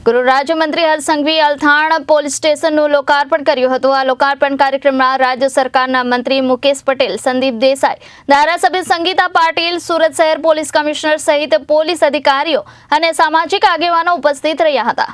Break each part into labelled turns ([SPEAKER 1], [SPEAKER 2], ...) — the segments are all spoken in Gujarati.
[SPEAKER 1] ગૃહ રાજ્યમંત્રી હર્ષ સંઘવીએ અલથાણ પોલીસ સ્ટેશનનું લોકાર્પણ કર્યું હતું। આ લોકાર્પણ કાર્યક્રમમાં રાજ્ય સરકારના મંત્રી મુકેશ પટેલ, સંદીપ દેસાઈ, ધારાસભ્ય સંગીતા પાટીલ, સુરત શહેર પોલીસ કમિશનર સહિત પોલીસ અધિકારીઓ અને સામાજિક આગેવાનો ઉપસ્થિત રહ્યા હતા।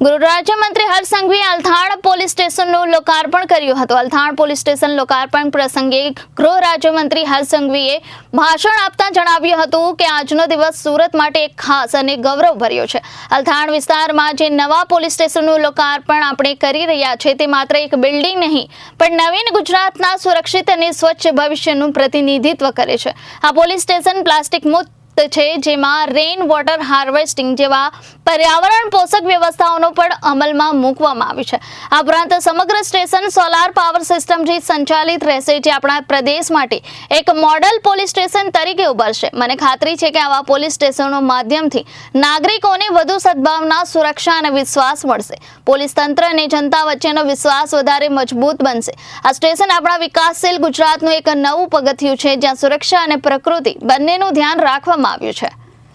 [SPEAKER 1] ગૃહ રાજ્યમંત્રી હર્ષ સંઘવીએ અલથાણ પોલીસ સ્ટેશનનું લોકાર્પણ કર્યું હતું। અલથાણ પોલીસ સ્ટેશન લોકાર્પણ પ્રસંગે ગૃહ રાજ્યમંત્રી હર્ષ સંઘવીએ ભાષણ આપતા જણાવ્યું હતું કે આજનો દિવસ સુરત માટે એક ખાસ અને ગૌરવભર્યો છે। અલથાણ વિસ્તારમાં જે નવા પોલીસ સ્ટેશનનું લોકાર્પણ આપણે કરી રહ્યા છે તે માત્ર એક બિલ્ડિંગ નહીં પણ નવીન ગુજરાતના સુરક્ષિત અને સ્વચ્છ ભવિષ્યનું પ્રતિનિધિત્વ કરે છે। આ પોલીસ સ્ટેશન પ્લાસ્ટિક મુક્ત છે, જેમાં રેઇન વોટર હાર્વેસ્ટિંગ જેવા પર્યાવરણ પોષક વ્યવસ્થાઓનો પણ અમલમાં મૂકવામાં આવી છે। આ ઉપરાંત સમગ્ર સ્ટેશન સોલાર પાવર સિસ્ટમથી સંચાલિત રહેશે, જે આપણા પ્રદેશ માટે એક મોડલ પોલીસ સ્ટેશન તરીકે ઉભરશે। મને ખાતરી છે કે આવા પોલીસ સ્ટેશનો માધ્યમથી નાગરિકોને વધુ સદભાવના, સુરક્ષા અને વિશ્વાસ મળશે। પોલીસ તંત્ર અને જનતા વચ્ચેનો વિશ્વાસ વધારે મજબૂત બનશે। આ સ્ટેશન આપણા વિકાસશીલ ગુજરાતનું એક નવું પગથિયું છે, જ્યાં સુરક્ષા અને પ્રકૃતિ બંનેનું ધ્યાન રાખવામાં આવ્યું છે।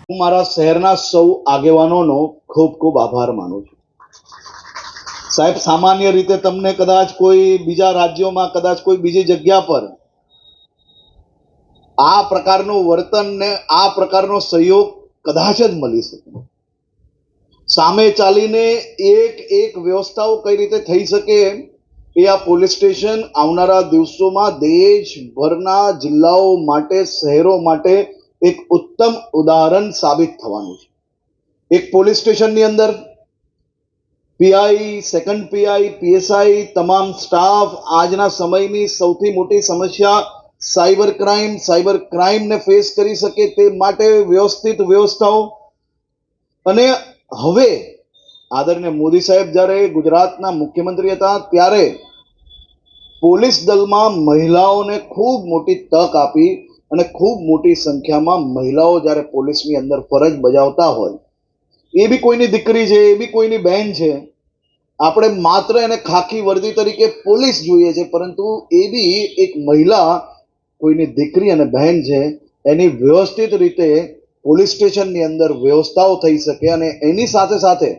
[SPEAKER 2] હું મારા શહેરના સૌ આગેવાનોનો ખૂબ ખૂબ આભાર માનું છું। સાહેબ, સામાન્ય રીતે તમને કદાચ કોઈ બીજા રાજ્યોમાં, કદાચ કોઈ બીજી જગ્યા પર આ પ્રકારનું વર્તન ને આ પ્રકારનો સહયોગ કદાચ જ મળી શકે। સામે ચાલીને એક વ્યવસ્થાઓ કઈ રીતે થઈ શકે એ આ પોલીસ સ્ટેશન આવનારા દિવસોમાં દેશભરના જિલ્લાઓ માટે, શહેરો માટે એક ઉત્તમ ઉદાહરણ સાબિત થવાનું છે। એક પોલીસ સ્ટેશનની અંદર પીઆઈ, સેકન્ડ પીઆઈ, પીએસઆઈ, તમામ સ્ટાફ, આજના સમયની સૌથી મોટી સમસ્યા સાયબર ક્રાઇમને ફેસ કરી શકે તે માટે વ્યવસ્થિત વ્યવસ્થાઓ। અને હવે આદરણીય મોદી સાહેબ જ્યારે ગુજરાતના મુખ્યમંત્રી હતા ત્યારે પોલીસ દળમાં મહિલાઓને ખૂબ મોટી તક આપી અને ખૂબ મોટી સંખ્યામાં મહિલાઓ જ્યારે પોલીસની અંદર ફરજ બજાવતા હોય, એ બી કોઈની દીકરી છે, એ બી કોઈની બહેન છે। આપણે માત્ર એને ખાખી વર્દી તરીકે પોલીસ જોઈએ છે, પરંતુ એ બી એક મહિલા, કોઈની દીકરી અને બહેન છે। એની વ્યવસ્થિત રીતે પોલીસ સ્ટેશનની અંદર વ્યવસ્થાઓ થઈ શકે અને એની સાથે સાથે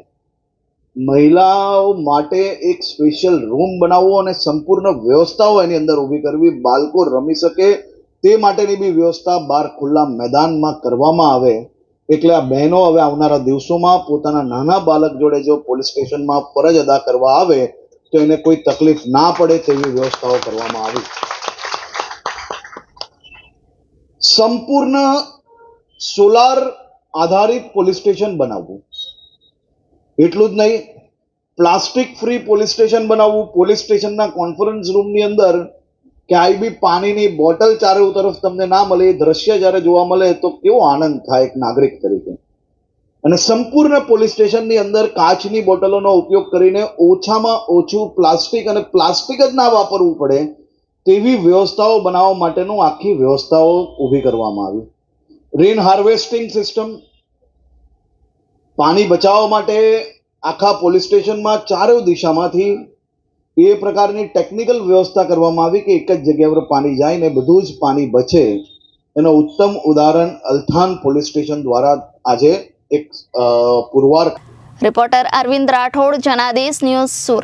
[SPEAKER 2] મહિલાઓ માટે એક સ્પેશિયલ રૂમ બનાવવો અને સંપૂર્ણ વ્યવસ્થાઓ એની અંદર ઊભી કરવી, બાળકો રમી શકે તે માટેની બી વ્યવસ્થા બહાર ખુલ્લા મેદાનમાં કરવામાં આવે। એટલે આ બહેનો હવે આવનારા દિવસોમાં પોતાના નાના બાળક જોડે જો પોલીસ સ્ટેશનમાં ફરજ અદા કરવા આવે તો એને કોઈ તકલીફ ના પડે તેવી વ્યવસ્થાઓ કરવામાં આવી। સંપૂર્ણ સોલાર આધારિત પોલીસ સ્ટેશન બનાવવું, એટલું જ નહીં, પ્લાસ્ટિક ફ્રી પોલીસ સ્ટેશન બનાવવું। પોલીસ સ્ટેશનના કોન્ફરન્સ રૂમની અંદર ક્યાંય બી પાણીની બોટલ ચારે તરફ તમને ના મળે, એ દ્રશ્ય જ્યારે જોવા મળે તો કેવો આનંદ થાય એક નાગરિક તરીકે। અને સંપૂર્ણ પોલીસ સ્ટેશનની અંદર કાચની બોટલોનો ઉપયોગ કરીને ઓછામાં ઓછું પ્લાસ્ટિક અને પ્લાસ્ટિક જ ના વાપરવું પડે તેવી વ્યવસ્થાઓ બનાવવા માટેનું આખી વ્યવસ્થાઓ ઊભી કરવામાં આવી। રેઇન હાર્વેસ્ટિંગ સિસ્ટમ, પાણી બચાવવા માટે આખા પોલીસ સ્ટેશનમાં ચારે દિશામાંથી એ પ્રકારની ટેકનિકલ વ્યવસ્થા કરવામાં આવી કે એક જ જગ્યા પર પાણી જાય ને બધું જ પાણી બચે। એનો ઉત્તમ ઉદાહરણ અલથાણ પોલીસ સ્ટેશન દ્વારા આજે એક પુરવાર।
[SPEAKER 1] Reporter Arvind Rathod, Janadesh news, Surat.